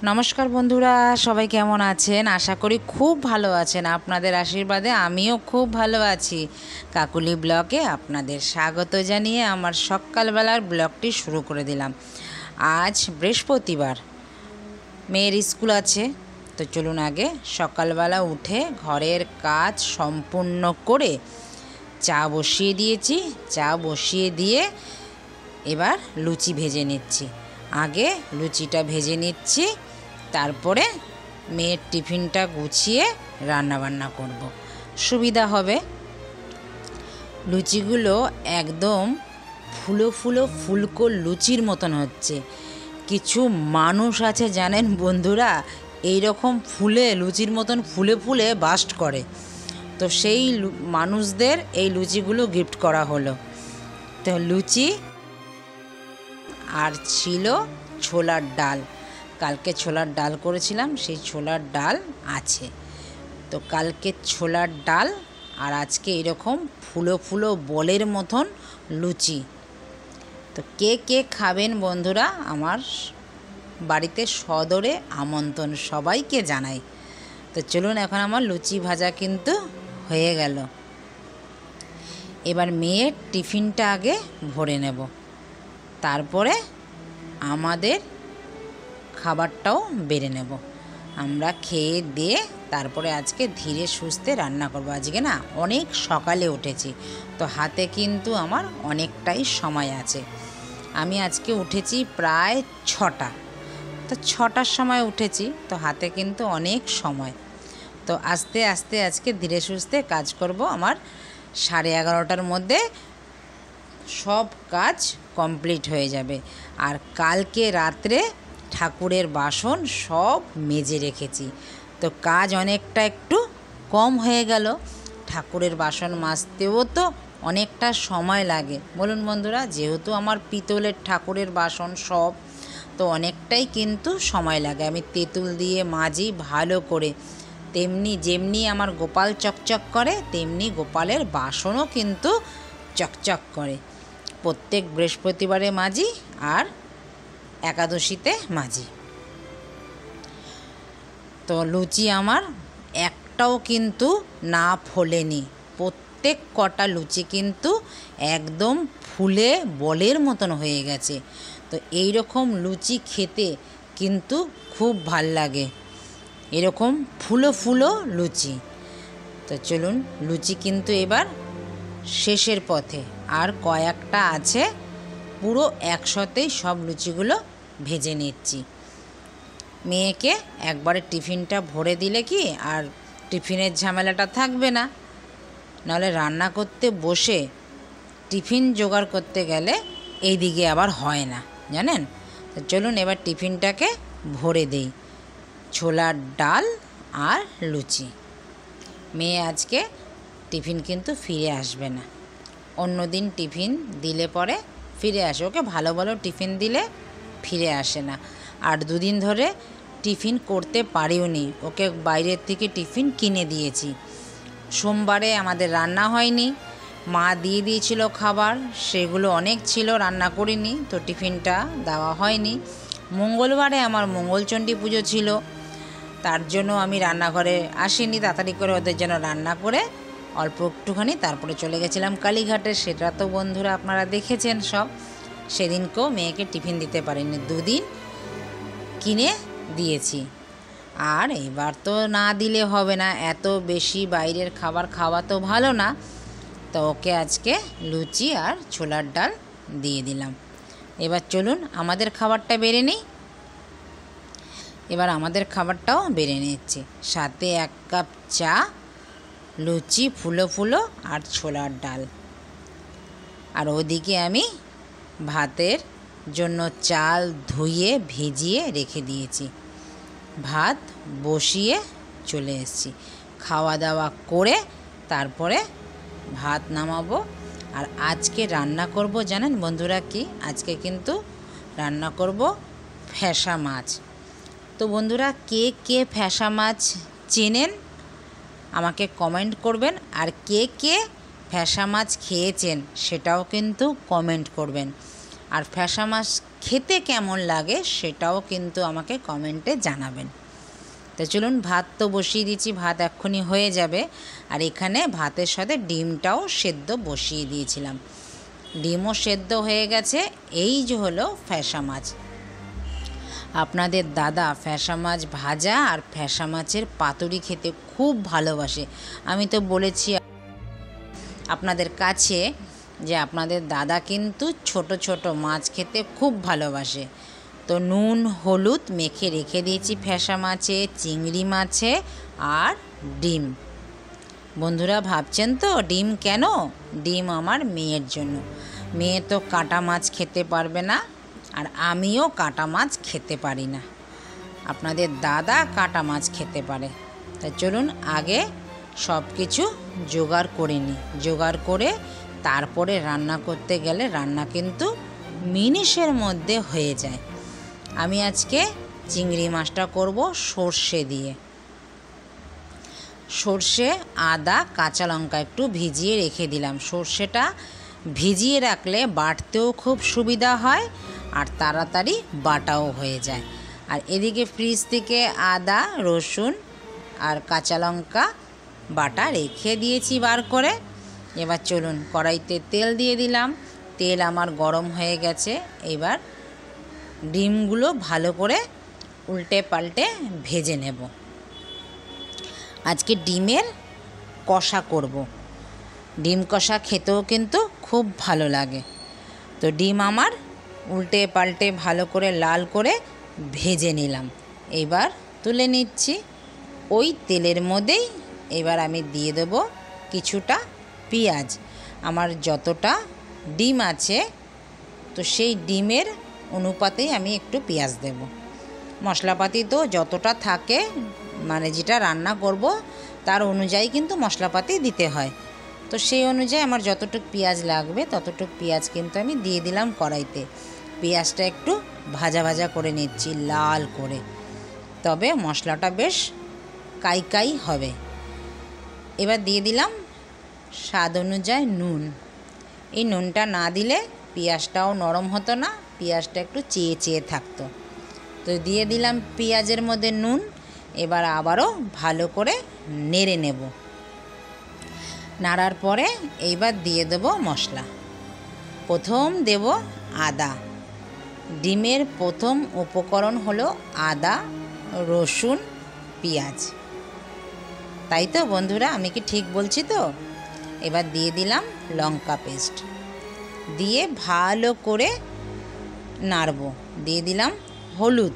নমস্কার বন্ধুরা, সবাই কেমন আছেন? আশা করি খুব ভালো আছেন। আপনাদের আশীর্বাদে আমিও খুব ভালো আছি। কাকুলি ব্লগে আপনাদের স্বাগত জানিয়ে আমার সকালবেলার ব্লগটি শুরু করে দিলাম। আজ বৃহস্পতিবার, মেয়ের স্কুল আছে, তো চলুন আগে সকালবেলা উঠে ঘরের কাজ সম্পূর্ণ করে চা বসিয়ে দিয়েছি। চা বসিয়ে দিয়ে এবার লুচি ভেজে নিচ্ছি। আগে লুচিটা ভেজে নিচ্ছি, তারপরে মেয়ের টিফিনটা গুছিয়ে রান্নাবান্না করব, সুবিধা হবে। লুচিগুলো একদম ফুলো ফুলো ফুলকো লুচির মতন হচ্ছে। কিছু মানুষ আছে জানেন বন্ধুরা, এই রকম ফুলে লুচির মতন ফুলে ফুলে বাস্ট করে, তো সেই মানুষদের এই লুচিগুলো গিফট করা হলো। তো লুচি আর ছিল ছোলার ডাল। কালকে ছোলার ডাল করেছিলাম, সেই ছোলার ডাল আছে। তো কালকে ছোলার ডাল আর আজকে এরকম ফুলো ফুলো বলের মতন লুচি। তো কে কে খাবেন বন্ধুরা, আমার বাড়িতে সদরে আমন্ত্রণ, সবাইকে জানাই। তো চলুন, এখন আমার লুচি ভাজা কিন্তু হয়ে গেল। এবার মেয়ের টিফিনটা আগে ভরে নেব, তারপরে আমাদের খাবারটাও বেড়ে নেব। আমরা খেয়ে দিয়ে তারপরে আজকে ধীরে সুস্থে রান্না করব। আজকে না অনেক সকালে উঠেছি, তো হাতে কিন্তু আমার অনেকটাই সময় আছে। আমি আজকে উঠেছি প্রায় 6টা, তো 6টার সময় উঠেছি, তো হাতে কিন্তু অনেক সময়। তো আস্তে আস্তে আজকে ধীরে সুস্থে কাজ করব। আমার 11:30টার মধ্যে সব কাজ কমপ্লিট হয়ে যাবে। আর কালকে রাত্রে ঠাকুরের বাসন সব মেজে রেখেছি, তো কাজ অনেকটা একটু কম হয়ে গেল। ঠাকুরের বাসন মাজতেও তো অনেকটা সময় লাগে, বলুন বন্ধুরা, যেহেতু আমার পিতলের ঠাকুরের বাসন সব, তো অনেকটাই কিন্তু সময় লাগে। আমি তেঁতুল দিয়ে মাজি ভালো করে, যেমনি আমার গোপাল চকচক করে তেমনি গোপালের বাসনও কিন্তু চকচক করে। প্রত্যেক বৃহস্পতিবারে মাজি আর একাদশীতে মাজি। তো লুচি আমার একটাও কিন্তু না ফোলেনি, প্রত্যেক কটা লুচি কিন্তু একদম ফুলে বলের মতন হয়ে গেছে। তো এই রকম লুচি খেতে কিন্তু খুব ভাল লাগে, এরকম ফুলো ফুলো লুচি। তো চলুন, লুচি কিন্তু এবার শেষের পথে, আর কয়েকটা আছে, পুরো একসাথেই সব লুচিগুলো ভেজে নিচ্ছি। মেয়েকে একবারে টিফিনটা ভরে দিলে কি আর টিফিনের ঝামেলাটা থাকবে না, নাহলে রান্না করতে বসে টিফিন জোগাড় করতে গেলে এই দিকে আবার হয় না, জানেন। তো চলুন এবার টিফিনটাকে ভরে দেই, ছোলার ডাল আর লুচি। মেয়ে আজকে টিফিন কিন্তু ফিরে আসবে না, অন্য দিন টিফিন দিলে পরে ফিরে আসে, ওকে ভালো ভালো টিফিন দিলে ফিরে আসে না। আর 2 দিন ধরে টিফিন করতে পারিও নি, ওকে বাইরের থেকে টিফিন কিনে দিয়েছি। সোমবারে আমাদের রান্না হয়নি, মা দিয়ে দিয়েছিল খাবার, সেগুলো অনেক ছিল, রান্না করিনি, তো টিফিনটা দেওয়া হয়নি। মঙ্গলবারে আমার মঙ্গলচণ্ডী পুজো ছিল, তার জন্য আমি রান্নাঘরে আসিনি, তাড়াতাড়ি করে ওদের জন্য রান্না করে অল্প একটুখানি তারপরে চলে গেছিলাম কালীঘাটে। সেটা তো বন্ধুরা আপনারা দেখেছেন সব। সেদিনকেও মেয়েকে টিফিন দিতে পারিনি, 2 দিন কিনে দিয়েছি। আর এবার তো না দিলে হবে না, এত বেশি বাইরের খাবার খাওয়া তো ভালো না। তো ওকে আজকে লুচি আর ছোলার ডাল দিয়ে দিলাম। এবার চলুন আমাদের খাবারটা বেড়ে নিই। এবার আমাদের খাবারটাও বেড়ে নিচ্ছি, সাথে 1 কাপ চা, লুচি ফুলো ফুলো আর ছোলার ডাল। আর ওদিকে আমি ভাতের জন্য চাল ধুয়ে ভিজিয়ে রেখে দিয়েছি, ভাত বসিয়ে চলে এসেছি। খাওয়া দাওয়া করে তারপরে ভাত নামাবো। আর আজকে রান্না করব জানেন বন্ধুরা কি, আজকে কিন্তু রান্না করব ফ্যাসা মাছ। তো বন্ধুরা, কে কে ফ্যাসা মাছ চেনেন আমাকে কমেন্ট করবেন, আর কে কে ফ্যাসা মাছ খেয়েছেন সেটাও কিন্তু কমেন্ট করবেন। আর ফ্যাসা মাছ খেতে কেমন লাগে সেটাও কিন্তু আমাকে কমেন্টে জানাবেন। তো চলুন, ভাত তো বসিয়ে দিয়েছি, ভাত এক্ষুনি হয়ে যাবে। আর এখানে ভাতের সাথে ডিমটাও সেদ্ধ বসিয়ে দিয়েছিলাম, ডিমও সেদ্ধ হয়ে গেছে। এই যে হলো ফ্যাসা মাছ। আপনাদের দাদা ফ্যাসা মাছ ভাজা আর ফ্যাসা মাছের পাতুরি খেতে খুব ভালোবাসে। আমি তো বলেছি আপনাদের কাছে যে আপনাদের দাদা কিন্তু ছোট ছোট মাছ খেতে খুব ভালোবাসে। তো নুন হলুদ মেখে রেখে দিয়েছি ফ্যাসা মাছে, চিংড়ি মাছে আর ডিম। বন্ধুরা ভাবছেন তো ডিম কেন? ডিম আমার মেয়ের জন্য। মেয়ে তো কাটা মাছ খেতে পারবে না, আর আমিও কাটা মাছ খেতে পারি না। আপনাদের দাদা কাটা মাছ খেতে পারে। তাই চলুন আগে সব কিছু জোগাড় করে নিই। জোগাড় করে তারপরে রান্না করতে গেলে রান্না কিন্তু মিনিটের মধ্যে হয়ে যায়। আমি আজকে চিংড়ি মাছটা করব সর্ষে দিয়ে। সর্ষে, আদা, কাঁচা লঙ্কা একটু ভিজিয়ে রেখে দিলাম। সর্ষেটা ভিজিয়ে রাখলে বাটতেও খুব সুবিধা হয় আর তাড়াতাড়ি বাটাও হয়ে যায়। আর এদিকে ফ্রিজ থেকে আদা, রসুন আর কাঁচা লঙ্কা বাটা রেখে দিয়েছি বার করে। এবার চলুন কড়াইতে তেল দিয়ে দিলাম। তেল আমার গরম হয়ে গেছে। এবার ডিমগুলো ভালো করে উল্টে পাল্টে ভেজে নেব। আজকে ডিমের কষা করব। ডিম কষা খেতেও কিন্তু খুব ভালো লাগে। তো ডিম আমার উল্টে পাল্টে ভালো করে লাল করে ভেজে নিলাম। এবার তুলে নিচ্ছি। ওই তেলের মধ্যেই এবার আমি দিয়ে দেব কিছুটা পেঁয়াজ। আমার যতটা ডিম আছে তো সেই ডিমের অনুপাতেই আমি একটু পেঁয়াজ দেব। মশলাপাতি তো যতটা থাকে, মানে যেটা রান্না করব তার অনুযায়ী কিন্তু মশলাপাতি দিতে হয়। তো সেই অনুযায়ী আমার যতটুকু পেঁয়াজ লাগবে ততটুকু পেঁয়াজ কিন্তু আমি দিয়ে দিলাম কড়াইতে। পেঁয়াজটা একটু ভাজা ভাজা করে নিচ্ছি লাল করে, তবে মশলাটা বেশ কাই হবে। এবার দিয়ে দিলাম স্বাদ অনুযায়ী নুন। এই নুনটা না দিলে পেঁয়াজটাও নরম হতো না, পেঁয়াজটা একটু চেয়ে চেয়ে থাকতো। তো দিয়ে দিলাম পেঁয়াজের মধ্যে নুন। এবার আবারও ভালো করে নেড়ে নেব। নাড়ার পরে এইবার দিয়ে দেব মশলা। প্রথম দেব আদা। ডিমের প্রথম উপকরণ হলো আদা, রসুন, পেঁয়াজ। তাই তো বন্ধুরা, আমি কি ঠিক বলছি তো? এবার দিয়ে দিলাম লঙ্কা পেস্ট, দিয়ে ভালো করে নাড়ব। দিয়ে দিলাম হলুদ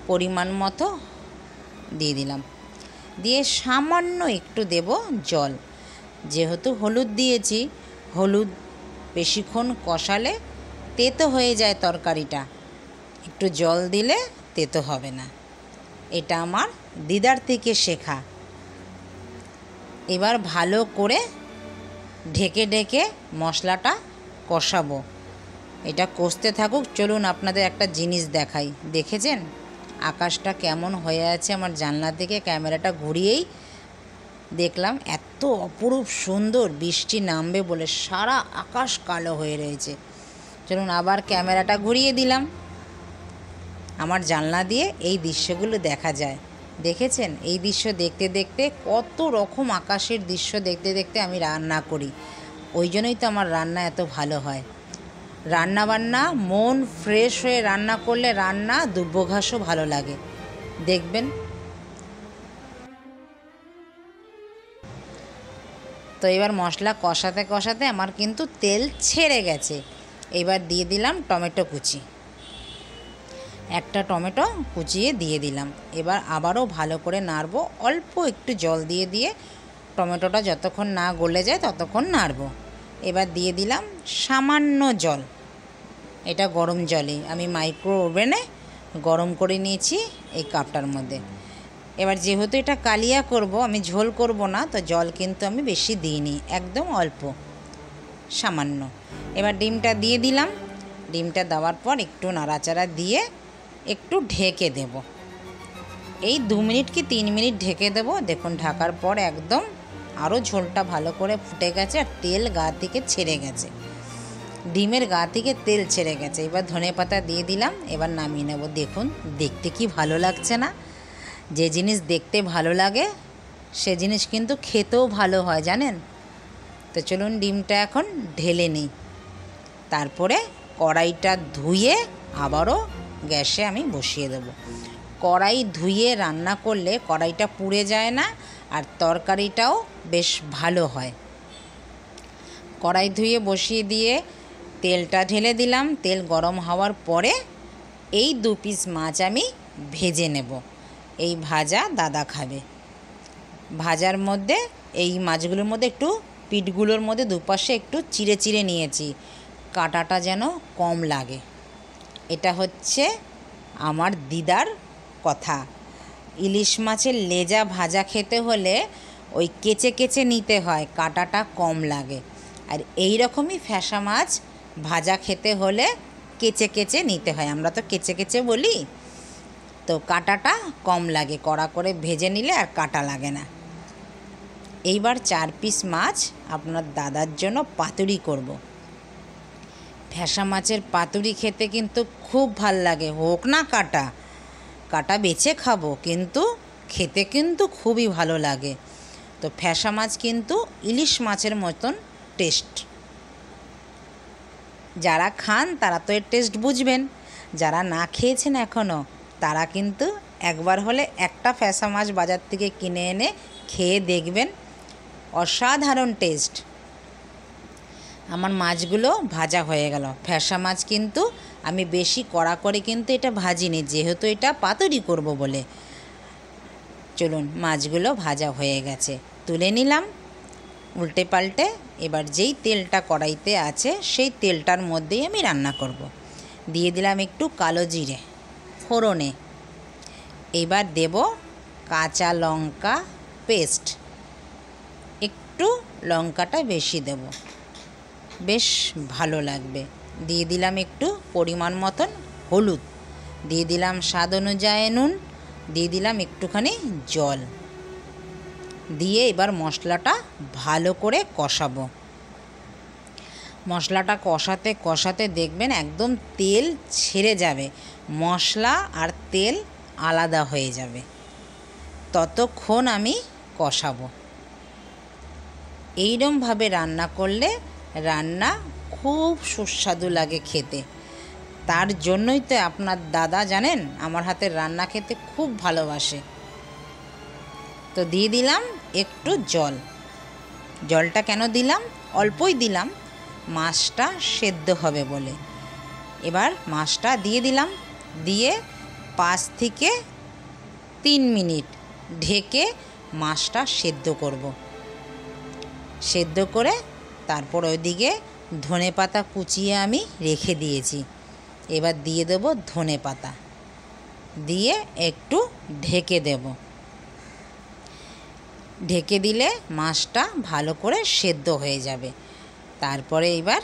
পরিমাণ মতো দিয়ে দিলাম, দিয়ে সামান্য একটু দেব জল। যেহেতু হলুদ দিয়েছি, হলুদ বেশিক্ষণ কষালে তেতো হয়ে যায় তরকারিটা, একটু জল দিলে তেতো হবে না। এটা আমার দিদার থেকে শেখা। এবার ভালো করে ঢেকে ঢেকে মশলাটা কষাবো। এটা কষতে থাকুক। চলুন আপনাদের একটা জিনিস দেখাই। দেখেছেন আকাশটা কেমন হয়ে আছে? আমার জানলা থেকে ক্যামেরাটা ঘুরিয়েই দেখলাম এত অপরূপ সুন্দর, বৃষ্টি নামবে বলে সারা আকাশ কালো হয়ে রয়েছে। চলুন আবার ক্যামেরাটা ঘুরিয়ে দিলাম। আমার জানলা দিয়ে এই দৃশ্যগুলো দেখা যায়। দেখেছেন? এই দৃশ্য দেখতে দেখতে কত রকম আকাশের দৃশ্য দেখতে দেখতে আমি রান্না করি। ওই জন্যই তো আমার রান্না এত ভালো হয়। রান্না বান্না মন ফ্রেশ হয়ে রান্না করলে রান্না দুর্বঘাসও ভালো লাগে, দেখবেন। তো এবার মশলা কষাতে কষাতে আমার কিন্তু তেল ছেড়ে গেছে। এবার দিয়ে দিলাম টমেটো কুচি। একটা টমেটো কুচিয়ে দিয়ে দিলাম। এবার আবারও ভালো করে নাড়ব। অল্প একটু জল দিয়ে দিয়ে টমেটোটা যতক্ষণ না গলে যায় ততক্ষণ নাড়ব। এবার দিয়ে দিলাম সামান্য জল। এটা গরম জলে আমি মাইক্রো ওভেনে গরম করে নিয়েছি এই কাপটার মধ্যে। এবার যেহেতু এটা কালিয়া করব, আমি ঝোল করব না, তো জল কিন্তু আমি বেশি দিইনি, একদম অল্প সামান্য। এবার ডিমটা দিয়ে দিলাম। ডিমটা দেওয়ার পর একটু নাড়াচাড়া দিয়ে একটু ঢেকে দেব। এই 2 মিনিট কি 3 মিনিট ঢেকে দেব। দেখুন ঢাকার পর একদম আরও ঝোলটা ভালো করে ফুটে গেছে আর তেল গা থেকে ছেড়ে গেছে। ডিমের গা থেকে তেল ছেড়ে গেছে। এবার ধনেপাতা দিয়ে দিলাম, এবার নামিয়ে নেব। দেখুন দেখতে কি ভালো লাগছে না? যে জিনিস দেখতে ভালো লাগে সে জিনিস কিন্তু খেতেও ভালো হয়, জানেন? তো চলুন ডিমটা এখন ঢেলে নিই। তারপরে কড়াইটা ধুয়ে আবারও গ্যাসে আমি বসিয়ে দেব। কড়াই ধুয়ে রান্না করলে কড়াইটা পুড়ে যায় না, আর তরকারিটাও বেশ ভালো হয়। কড়াই ধুয়ে বসিয়ে দিয়ে তেলটা ঢেলে দিলাম। তেল গরম হওয়ার পরে এই 2 পিস মাছ আমি ভেজে নেব। এই ভাজা দাদা খাবে। ভাজার মধ্যে এই মাছগুলোর মধ্যে একটু পিঠগুলোর মধ্যে দুপাশে একটু চিড়ে চিড়ে নিয়েছি, কাঁটাটা যেন কম লাগে। এটা হচ্ছে আমার দিদার কথা। ইলিশ মাছের লেজা ভাজা খেতে হলে ওই কেচে কেচে নিতে হয়, কাঁটাটা কম লাগে। আর এই রকমই ফ্যাসা মাছ ভাজা খেতে হলে কেচে কেচে নিতে হয়। আমরা তো কেচে কেচে বলি, তো কাঁটাটা কম লাগে। কড়া করে ভেজে নিলে আর কাঁটা লাগে না। এইবার 4 পিস মাছ আপনার দাদার জন্য পাতুরি করব। ফ্যাসা মাছের পাতুরি খেতে কিন্তু খুব ভাল লাগে, হোক না কাঁটা, কাঁটা বেছে খাবো, কিন্তু খেতে কিন্তু খুবই ভালো লাগে। তো ফ্যাসা মাছ কিন্তু ইলিশ মাছের মতন টেস্ট। যারা খান তারা তো এর টেস্ট বুঝবেন, যারা না খেয়েছেন এখনও তারা কিন্তু একবার হলে একটা ফ্যাসা মাছ বাজার থেকে কিনে এনে খেয়ে দেখবেন, অসাধারণ টেস্ট। আমার মাছগুলো ভাজা হয়ে গেল। ফ্যাসা মাছ কিন্তু আমি বেশি কড়া করে কিন্তু এটা ভাজিনি, যেহেতু এটা পাতুরি করব বলে। চলুন, মাছগুলো ভাজা হয়ে গেছে, তুলে নিলাম উল্টে পাল্টে। এবার যেই তেলটা কড়াইতে আছে সেই তেলটার মধ্যেই আমি রান্না করব। দিয়ে দিলাম একটু কালো জিরে ফোড়নে। এবার দেব কাঁচা লঙ্কা পেস্ট, একটু লঙ্কাটা বেশি দেব, বেশ ভালো লাগবে। দিয়ে দিলাম একটু পরিমাণ মতন হলুদ, দিয়ে দিলাম স্বাদ অনুযায়ী নুন, দিয়ে দিলাম একটুখানি জল, দিয়ে এবার মশলাটা ভালো করে কষাবো। মশলাটা কষাতে কষাতে দেখবেন একদম তেল ছেড়ে যাবে, মশলা আর তেল আলাদা হয়ে যাবে। ততক্ষণ আমি কষাবো। এইরকমভাবে রান্না করলে রান্না খুব সুস্বাদু লাগে খেতে। তার জন্যই তো আপনার দাদা জানেন আমার হাতের রান্না খেতে খুব ভালোবাসে। তো দিয়ে দিলাম একটু জল। জলটা কেন দিলাম? অল্পই দিলাম, মাছটা সেদ্ধ হবে বলে। এবার মাছটা দিয়ে দিলাম, দিয়ে 5 থেকে 3 মিনিট ঢেকে মাছটা সেদ্ধ করব। সেদ্ধ করে তারপর ওইদিকে ধনেপাতা কুচিয়ে আমি রেখে দিয়েছি। এবার দিয়ে দেব ধনেপাতা, দিয়ে একটু ঢেকে দেব। ঢেকে দিলে মাছটা ভালো করে সেদ্ধ হয়ে যাবে। তারপরে এবার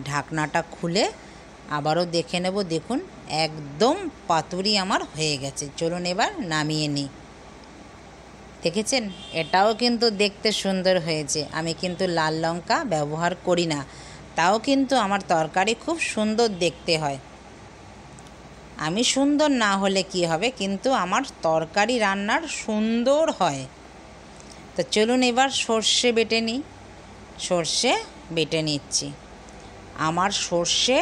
ঢাকনাটা খুলে আবারও দেখে নেব। দেখুন একদম পাতুরি আমার হয়ে গেছে। চলুন এবার নামিয়ে নিই। দেখেছেন, এটাও কিন্তু দেখতে সুন্দর হয়েছে। আমি কিন্তু লাল লঙ্কা ব্যবহার করি না, তাও কিন্তু আমার তরকারি খুব সুন্দর দেখতে হয়। আমি সুন্দর না হলে কি হবে, কিন্তু আমার তরকারি রান্নার সুন্দর হয়। তো চলুন এবার সর্ষে বেটে নিই। সর্ষে বেটে নিচ্ছি। আমার সর্ষে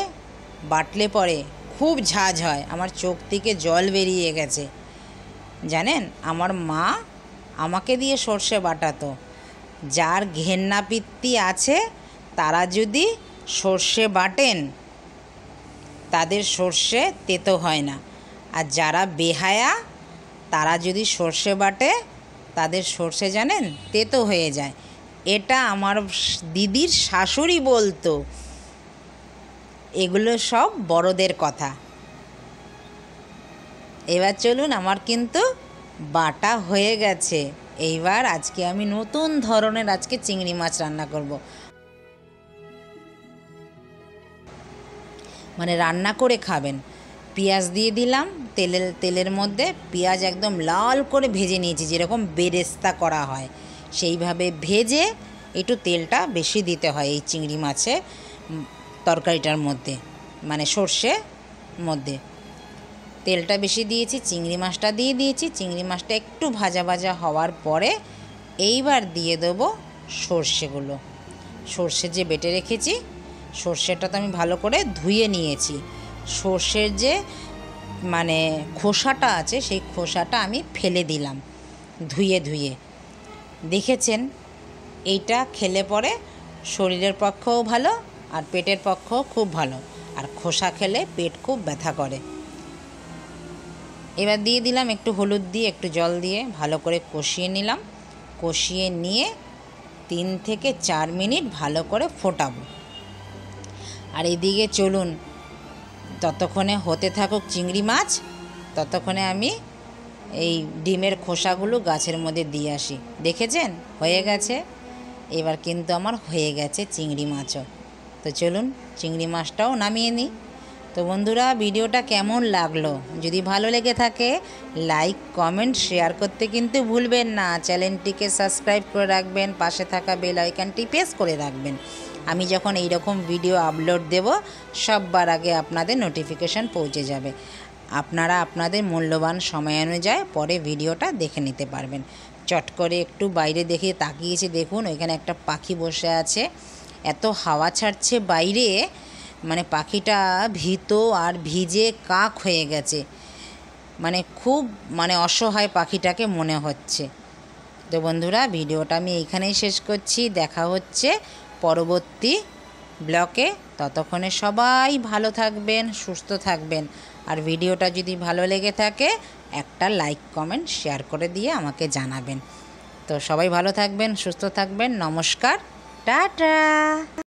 বাটলে পরে খুব ঝাঁঝ হয়, আমার চোখ থেকে জল বেরিয়ে গেছে। জানেন, আমার মা আমাকে দিয়ে সর্ষে বাটাতো। যার ঘেন্নাপিত্তি আছে তারা যদি সর্ষে বাটেন তাদের সর্ষে তেতো হয় না, আর যারা বেহায়া তারা যদি সর্ষে বাটে তাদের সর্ষে জানেন তেতো হয়ে যায়। এটা আমার দিদির শাশুড়ি বলতো। এগুলো সব বড়দের কথা। এবার চলুন, আমার কিন্তু বাটা হয়ে গেছে। এইবার আজকে আমি নতুন ধরনের চিংড়ি মাছ রান্না করব। মানে রান্না করে খাবেন। পেঁয়াজ দিয়ে দিলাম তেলের মধ্যে। পেঁয়াজ একদম লাল করে ভেজে নিয়েছি, যেরকম বেরেস্তা করা হয় সেইভাবে ভেজে। একটু তেলটা বেশি দিতে হয় এই চিংড়ি মাছে। তরকারিটার মধ্যে, মানে সর্ষের মধ্যে। তেলটা বেশি দিয়েছি, চিংড়ি মাছটা দিয়ে দিয়েছি। চিংড়ি মাছটা একটু ভাজা ভাজা হওয়ার পরে এইবার দিয়ে দেবো সর্ষেগুলো। সর্ষে যে বেটে রেখেছি, সর্ষেটা তো আমি ভালো করে ধুয়ে নিয়েছি। সর্ষের যে মানে খোসাটা আছে, সেই খোসাটা আমি ফেলে দিলাম ধুয়ে ধুয়ে। দেখেছেন, এইটা খেলে পরে শরীরের পক্ষেও ভালো আর পেটের পক্ষেও খুব ভালো। আর খোসা খেলে পেট খুব ব্যথা করে। এবার দিয়ে দিলাম একটু হলুদ দিয়ে, একটু জল দিয়ে ভালো করে কষিয়ে নিলাম। কষিয়ে নিয়ে 3 থেকে 4 মিনিট ভালো করে ফোটাবো। আর এদিকে চলুন, ততক্ষণে হতে থাকুক চিংড়ি মাছ, ততক্ষণে আমি এই ডিমের খোসাগুলো গাছের মধ্যে দিয়ে আসি। দেখেছেন, হয়ে গেছে। এবার কিন্তু আমার হয়ে গেছে চিংড়ি মাছও। তো চলুন চিংড়ি মাছটাও নামিয়ে নিই। তো বন্ধুরা, ভিডিওটা কেমন লাগলো? যদি ভালো লেগে থাকে লাইক, কমেন্ট, শেয়ার করতে কিন্তু ভুলবেন না। চ্যানেলটিকে সাবস্ক্রাইব করে রাখবেন, পাশে থাকা বেল আইকনটি প্রেস করে রাখবেন। আমি যখন এই রকম ভিডিও আপলোড দেব, সববার আগে আপনাদের নোটিফিকেশান পৌঁছে যাবে। আপনারা আপনাদের মূল্যবান সময় অনুযায়ী পরে ভিডিওটা দেখে নিতে পারবেন। চট করে একটু বাইরে দেখে তাকিয়েছি, দেখুন ওইখানে একটা পাখি বসে আছে। এত হাওয়া ছাড়ছে বাইরে, মানে পাখিটা ভীত আর ভিজে কাক হয়ে গেছে। মানে খুব অসহায় পাখিটাকে মনে হচ্ছে। তো বন্ধুরা, ভিডিওটা আমি এইখানেই শেষ করছি। দেখা হচ্ছে পরবর্তী ব্লকে। ততক্ষণে সবাই ভালো থাকবেন, সুস্থ থাকবেন। আর ভিডিওটা যদি ভালো লেগে থাকে একটা লাইক, কমেন্ট, শেয়ার করে দিয়ে আমাকে জানাবেন। তো সবাই ভালো থাকবেন, সুস্থ থাকবেন। নমস্কার, টাটা।